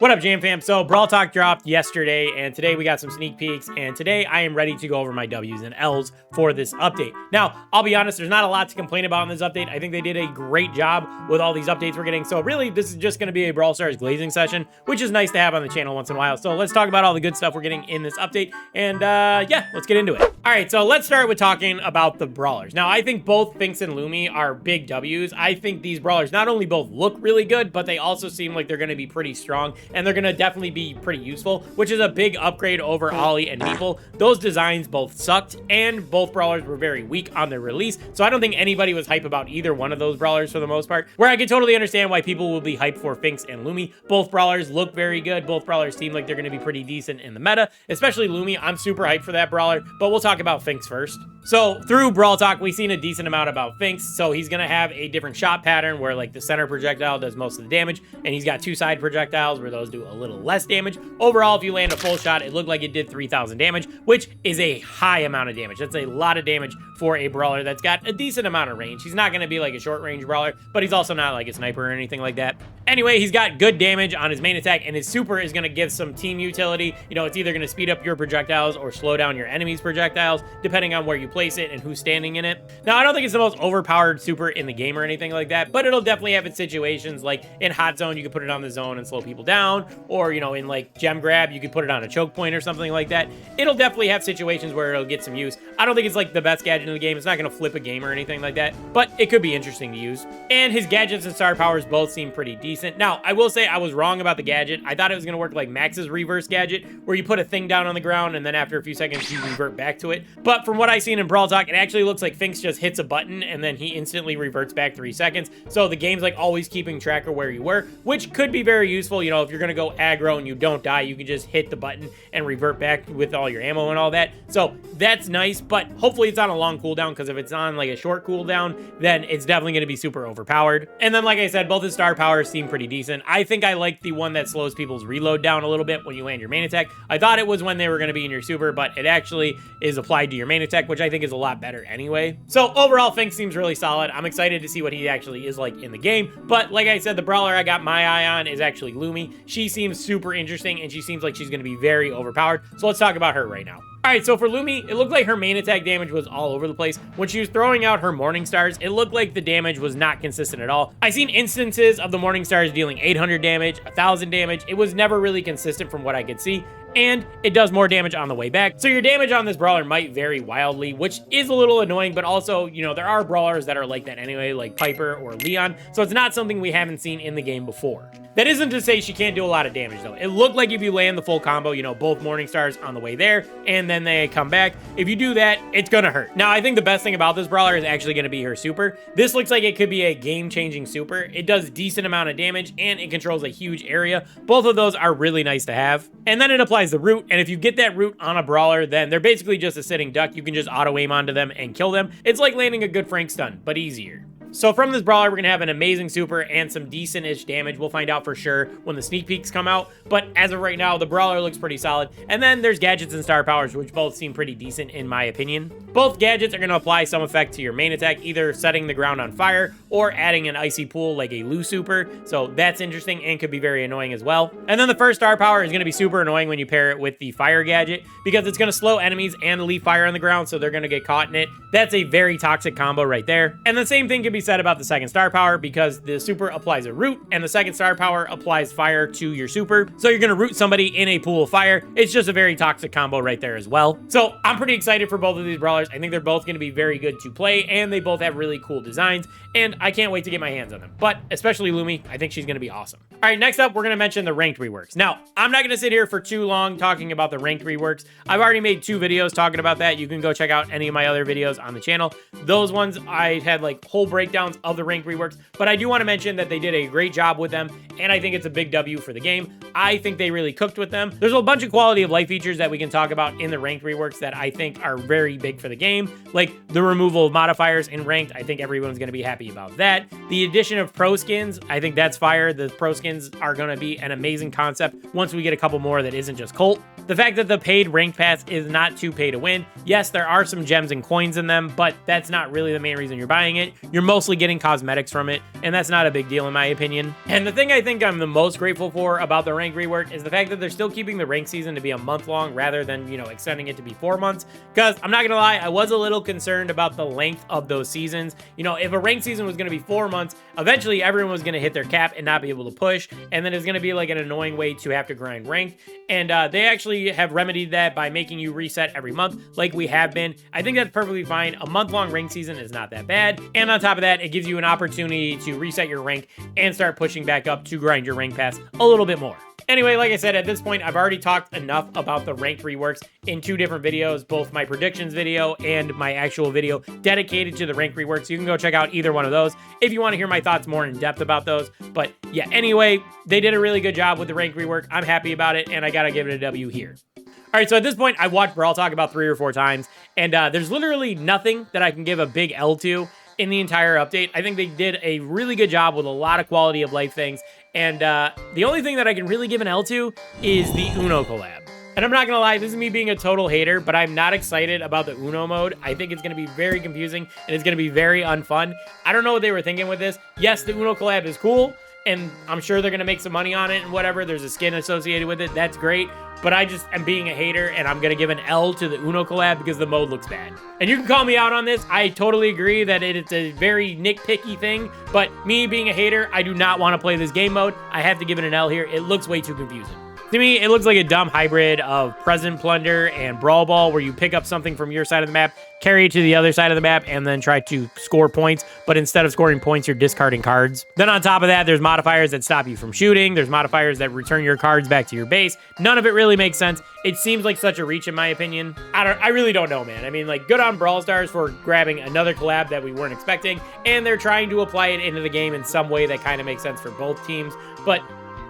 What up, Jam fam? So Brawl Talk dropped yesterday, and today we got some sneak peeks, and today I am ready to go over my W's and L's for this update. Now, I'll be honest, there's not a lot to complain about in this update. I think they did a great job with all these updates we're getting, so really, this is just going to be a Brawl Stars glazing session, which is nice to have on the channel once in a while. So let's talk about all the good stuff we're getting in this update, and yeah, let's get into it. All right, so let's start with talking about the brawlers. Now, I think both Fenix and Lumi are big W's. I think these brawlers not only both look really good, but they also seem like they're going to be pretty strong, and they're going to definitely be pretty useful, which is a big upgrade over Ollie and Meeple. Those designs both sucked, and both brawlers were very weak on their release, so I don't think anybody was hype about either one of those brawlers for the most part, where I can totally understand why people will be hyped for Fenix and Lumi. Both brawlers look very good. Both brawlers seem like they're going to be pretty decent in the meta, especially Lumi. I'm super hyped for that brawler, but we'll talk about Fenix first. So through Brawl Talk, we've seen a decent amount about Fenix. So he's going to have a different shot pattern where like the center projectile does most of the damage, and he's got two side projectiles where those do a little less damage. Overall, if you land a full shot, it looked like it did 3,000 damage, which is a high amount of damage. That's a lot of damage for a brawler that's got a decent amount of range. He's not going to be like a short range brawler, but he's also not like a sniper or anything like that. Anyway, he's got good damage on his main attack, and his super is going to give some team utility. You know, it's either going to speed up your projectiles or slow down your enemy's projectiles, depending on where you place it and who's standing in it. Now, I don't think it's the most overpowered super in the game or anything like that, but it'll definitely have its situations. Like in hot zone, you can put it on the zone and slow people down, or, you know, in like gem grab, you could put it on a choke point or something like that. It'll definitely have situations where it'll get some use. I don't think it's like the best gadget in the game. It's not going to flip a game or anything like that, but it could be interesting to use. And his gadgets and star powers both seem pretty decent. Now, I will say I was wrong about the gadget. I thought it was going to work like Max's reverse gadget, where you put a thing down on the ground and then after a few seconds you revert back to it. But from what I've seen in Brawl Talk, it actually looks like Fenix just hits a button and then he instantly reverts back 3 seconds. So the game's like always keeping track of where you were, which could be very useful. You know, if you're going to go aggro and you don't die, you can just hit the button and revert back with all your ammo and all that. So that's nice, but hopefully it's on a long cooldown, because if it's on like a short cooldown, then it's definitely going to be super overpowered. And then, like I said, both his star powers seem pretty decent. I think I like the one that slows people's reload down a little bit when you land your main attack. I thought it was when they were going to be in your super, but it actually is applied to your main attack, which I think is a lot better anyway. So overall, Fenix seems really solid. I'm excited to see what he actually is like in the game. But like I said, the brawler I got my eye on is actually Lumi. She seems super interesting, and she seems like she's going to be very overpowered. So let's talk about her right now. All right, so for Lumi, it looked like her main attack damage was all over the place. When she was throwing out her Morning Stars, it looked like the damage was not consistent at all. I seen instances of the Morning Stars dealing 800 damage, 1,000 damage. It was never really consistent from what I could see, and it does more damage on the way back. So your damage on this brawler might vary wildly, which is a little annoying, but also, you know, there are brawlers that are like that anyway, like Piper or Leon, so it's not something we haven't seen in the game before. That isn't to say she can't do a lot of damage, though. It looked like if you land the full combo, you know, both Morning Stars on the way there, and then they come back, if you do that, it's gonna hurt. Now, I think the best thing about this brawler is actually gonna be her super. This looks like it could be a game-changing super. It does decent amount of damage, and it controls a huge area. Both of those are really nice to have. And then it applies the root, and if you get that root on a brawler, then they're basically just a sitting duck. You can just auto-aim onto them and kill them. It's like landing a good Frank stun, but easier. So from this brawler, we're going to have an amazing super and some decent-ish damage. We'll find out for sure when the sneak peeks come out. But as of right now, the brawler looks pretty solid. And then there's gadgets and star powers, which both seem pretty decent in my opinion. Both gadgets are going to apply some effect to your main attack, either setting the ground on fire or adding an icy pool like a Lu super. So that's interesting and could be very annoying as well. And then the first star power is going to be super annoying when you pair it with the fire gadget, because it's going to slow enemies and leave fire on the ground, so they're going to get caught in it. That's a very toxic combo right there. And the same thing can be said about the second star power, because the super applies a root and the second star power applies fire to your super. So you're going to root somebody in a pool of fire. It's just a very toxic combo right there as well. So I'm pretty excited for both of these brawlers. I think they're both going to be very good to play, and they both have really cool designs, and I can't wait to get my hands on them. But especially Lumi, I think she's going to be awesome. All right, next up, we're going to mention the ranked reworks. Now, I'm not going to sit here for too long talking about the ranked reworks. I've already made 2 videos talking about that. You can go check out any of my other videos on the channel. Those ones, I had like whole breakdowns of the ranked reworks, but I do want to mention that they did a great job with them, and I think it's a big W for the game. I think they really cooked with them. There's a bunch of quality of life features that we can talk about in the ranked reworks that I think are very big for the game, like the removal of modifiers in ranked. I think everyone's going to be happy about that. The addition of pro skins, I think that's fire. The pro skins are going to be an amazing concept once we get a couple more that isn't just Colt. The fact that the paid ranked pass is not too pay to win. Yes, there are some gems and coins in them, but that's not really the main reason you're buying it. You're most mostly getting cosmetics from it, and that's not a big deal in my opinion. And the thing I think I'm the most grateful for about the rank rework is the fact that they're still keeping the rank season to be a month long rather than, you know, extending it to be 4 months. Because I'm not gonna lie, I was a little concerned about the length of those seasons. You know, if a rank season was gonna be 4 months, eventually everyone was gonna hit their cap and not be able to push, and then it's gonna be like an annoying way to have to grind ranked. And they actually have remedied that by making you reset every month like we have been. I think that's perfectly fine. A month-long rank season is not that bad. And on top of that, it gives you an opportunity to reset your rank and start pushing back up to grind your rank pass a little bit more. Anyway, like I said, at this point, I've already talked enough about the ranked reworks in 2 different videos, both my predictions video and my actual video dedicated to the ranked reworks. You can go check out either one of those if you want to hear my thoughts more in depth about those. But yeah, anyway, they did a really good job with the ranked rework. I'm happy about it, and I gotta give it a W here. All right, so at this point, I've watched Brawl Talk about 3 or 4 times, and there's literally nothing that I can give a big L to in the entire update. I think they did a really good job with a lot of quality of life things, and the only thing that I can really give an L to is the Uno collab. And I'm not gonna lie, this is me being a total hater, but I'm not excited about the Uno mode. I think it's gonna be very confusing, and it's gonna be very unfun. I don't know what they were thinking with this. Yes, the Uno collab is cool, and I'm sure they're gonna make some money on it and whatever. There's a skin associated with it. That's great. But I just am being a hater, and I'm gonna give an L to the Uno collab because the mode looks bad. And you can call me out on this. I totally agree that it's a very nitpicky thing, but me being a hater, I do not want to play this game mode. I have to give it an L here. It looks way too confusing. To me, it looks like a dumb hybrid of Present Plunder and Brawl Ball, where you pick up something from your side of the map, carry it to the other side of the map, and then try to score points. But instead of scoring points, you're discarding cards. Then on top of that, there's modifiers that stop you from shooting. There's modifiers that return your cards back to your base. None of it really makes sense. It seems like such a reach in my opinion. I really don't know, man. I mean, like, good on Brawl Stars for grabbing another collab that we weren't expecting, and they're trying to apply it into the game in some way that kind of makes sense for both teams. But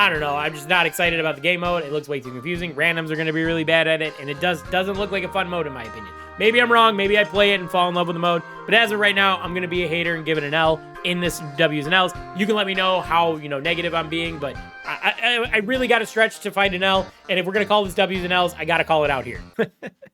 I don't know. I'm just not excited about the game mode. It looks way too confusing. Randoms are going to be really bad at it, and it doesn't look like a fun mode in my opinion. Maybe I'm wrong. Maybe I play it and fall in love with the mode. But as of right now, I'm going to be a hater and give it an L in this W's and L's. You can let me know how, you know, negative I'm being, but I really got to stretch to find an L. And if we're going to call this W's and L's, I got to call it out here.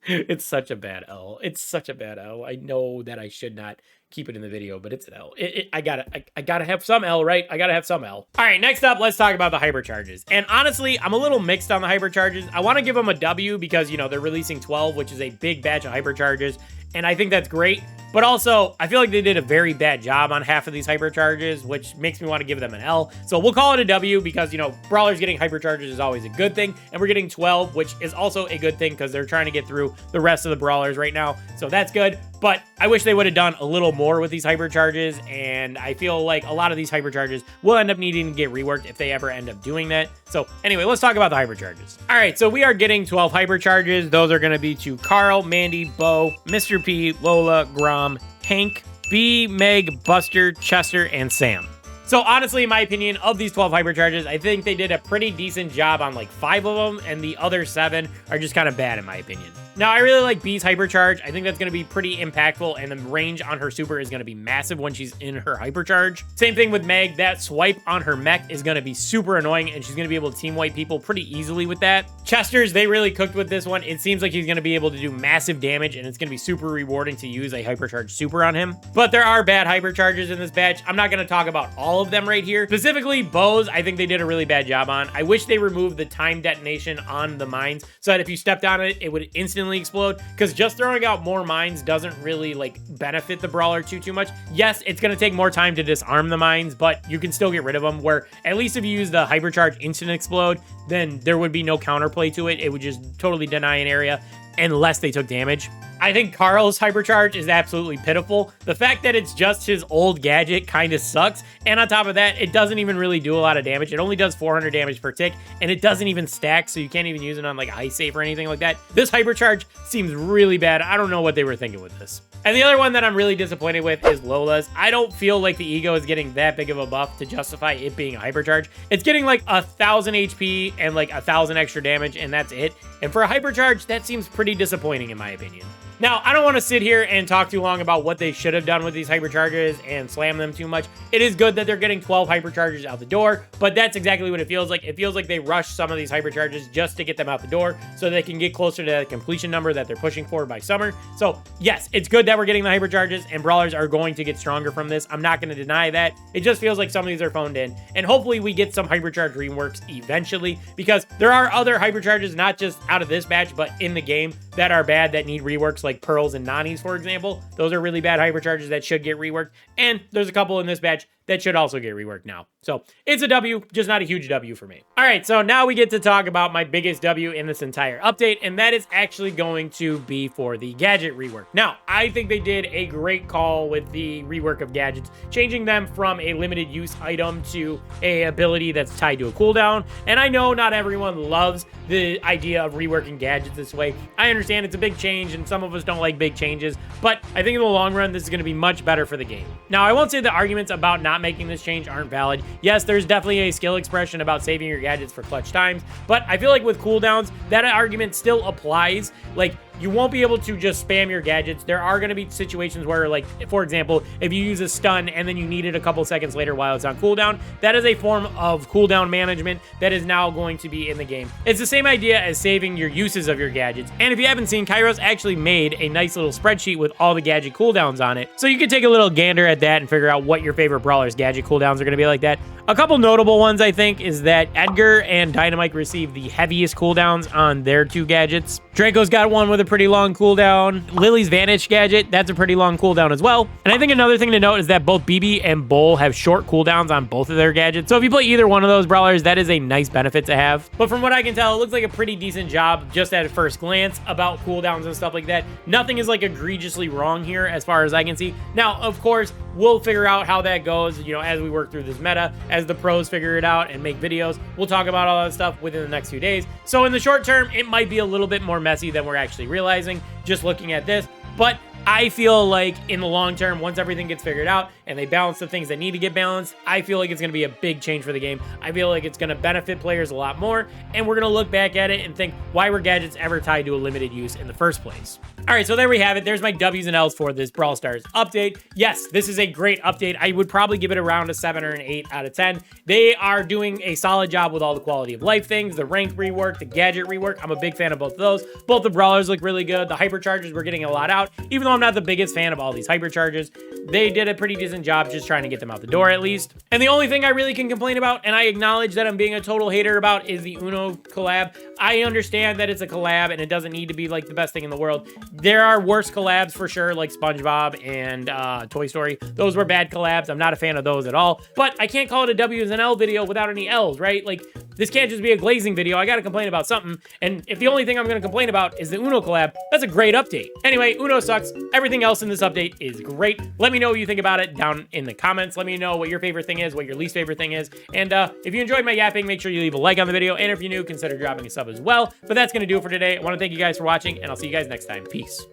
It's such a bad L. It's such a bad L. I know that I should not keep it in the video, but it's an L. I gotta have some L, right? I gotta have some L. All right, next up, let's talk about the hypercharges. And honestly, I'm a little mixed on the hypercharges. I want to give them a W because, you know, they're releasing 12, which is a big batch of hypercharges, and I think that's great. But also, I feel like they did a very bad job on half of these hypercharges, which makes me want to give them an L. So we'll call it a W because, you know, Brawlers getting hypercharges is always a good thing. And we're getting 12, which is also a good thing because they're trying to get through the rest of the Brawlers right now. So that's good. But I wish they would have done a little more with these hypercharges. And I feel like a lot of these hypercharges will end up needing to get reworked if they ever end up doing that. So anyway, let's talk about the hypercharges. All right, so we are getting 12 hypercharges. Those are going to be to Carl, Mandy, Bo, Mr. P, Lola, Grom, Hank, B, Meg, Buster, Chester, and Sam. So honestly, in my opinion, of these 12 hypercharges, I think they did a pretty decent job on like 5 of them, and the other 7 are just kind of bad in my opinion. Now, I really like B's hypercharge. I think that's going to be pretty impactful, and the range on her super is going to be massive when she's in her hypercharge. Same thing with Meg. That swipe on her mech is going to be super annoying, and she's going to be able to team wipe people pretty easily with that. Chester's, they really cooked with this one. It seems like he's going to be able to do massive damage, and it's going to be super rewarding to use a hypercharge super on him. But there are bad hypercharges in this batch. I'm not going to talk about all of them right here. Specifically, Bo's, I think they did a really bad job on. I wish they removed the time detonation on the mines so that if you stepped on it, it would instantly explode, because just throwing out more mines doesn't really like benefit the brawler too much. Yes, it's going to take more time to disarm the mines, but you can still get rid of them, where at least if you use the hypercharge instant explode, then there would be no counterplay to it. It would just totally deny an area unless they took damage. I think Carl's hypercharge is absolutely pitiful. The fact that it's just his old gadget kind of sucks. And on top of that, it doesn't even really do a lot of damage. It only does 400 damage per tick, and it doesn't even stack, so you can't even use it on like ice safe or anything like that. This hypercharge seems really bad. I don't know what they were thinking with this. And the other one that I'm really disappointed with is Lola's. I don't feel like the ego is getting that big of a buff to justify it being a hypercharge. It's getting like 1,000 HP and like 1,000 extra damage, and that's it. And for a hypercharge, that seems pretty disappointing in my opinion. Now, I don't want to sit here and talk too long about what they should have done with these hypercharges and slam them too much. It is good that they're getting 12 hypercharges out the door, but that's exactly what it feels like. It feels like they rushed some of these hypercharges just to get them out the door so they can get closer to that completion number that they're pushing for by summer. So yes, it's good that we're getting the hypercharges, and brawlers are going to get stronger from this. I'm not going to deny that. It just feels like some of these are phoned in, and hopefully we get some hypercharge reworks eventually, because there are other hypercharges, not just out of this batch, but in the game that are bad, that need reworks, like pearls and nannies, for example. Those are really bad hypercharges that should get reworked, and there's a couple in this batch that should also get reworked now. So it's a W, just not a huge W for me. All right, so now we get to talk about my biggest W in this entire update, and that is actually going to be for the gadget rework. Now, I think they did a great call with the rework of gadgets, changing them from a limited use item to a ability that's tied to a cooldown. And I know not everyone loves the idea of reworking gadgets this way. I understand it's a big change, and some of us don't like big changes, but I think in the long run, this is going to be much better for the game. Now, I won't say the arguments about not making this change aren't valid. Yes, there's definitely a skill expression about saving your gadgets for clutch times, but I feel like with cooldowns, that argument still applies. Like, you won't be able to just spam your gadgets. There are going to be situations where, like, for example, if you use a stun and then you need it a couple seconds later while it's on cooldown, that is a form of cooldown management that is now going to be in the game. It's the same idea as saving your uses of your gadgets. And if you haven't seen, Kairos actually made a nice little spreadsheet with all the gadget cooldowns on it. So you can take a little gander at that and figure out what your favorite brawlers' gadget cooldowns are going to be like that. A couple notable ones, I think, is that Edgar and Dynamite receive the heaviest cooldowns on their two gadgets. Draco's got one with a pretty long cooldown. Lily's Vanish gadget, that's a pretty long cooldown as well. And I think another thing to note is that both BB and Bull have short cooldowns on both of their gadgets. So if you play either one of those brawlers, that is a nice benefit to have. But from what I can tell, it looks like a pretty decent job just at first glance about cooldowns and stuff like that. Nothing is like egregiously wrong here as far as I can see. Now, of course, we'll figure out how that goes, you know, as we work through this meta, as the pros figure it out and make videos. We'll talk about all that stuff within the next few days. So in the short term, it might be a little bit more messy than we're actually realizing just looking at this, but I feel like in the long term, once everything gets figured out and they balance the things that need to get balanced, I feel like it's going to be a big change for the game. I feel like it's going to benefit players a lot more, and we're going to look back at it and think, why were gadgets ever tied to a limited use in the first place? All right, so there we have it. There's my W's and L's for this Brawl Stars update. Yes, this is a great update. I would probably give it around a 7 or an 8 out of 10. They are doing a solid job with all the quality of life things, the rank rework, the gadget rework. I'm a big fan of both of those. Both the brawlers look really good. The hypercharges, we're getting a lot out. Even though I'm not the biggest fan of all these hypercharges, they did a pretty decent job just trying to get them out the door at least. And the only thing I really can complain about, and I acknowledge that I'm being a total hater about, is the Uno collab. I understand that it's a collab and it doesn't need to be like the best thing in the world. There are worse collabs for sure, like SpongeBob and Toy Story. Those were bad collabs. I'm not a fan of those at all. But I can't call it a W's and L video without any L's, right? Like, this can't just be a glazing video. I gotta complain about something. And if the only thing I'm gonna complain about is the Uno collab, that's a great update. Anyway, Uno sucks. Everything else in this update is great. Let me know what you think about it down in the comments. Let me know what your favorite thing is, what your least favorite thing is. And if you enjoyed my yapping, make sure you leave a like on the video. And if you're new, consider dropping a sub as well. But that's gonna do it for today. I wanna thank you guys for watching, and I'll see you guys next time. Peace.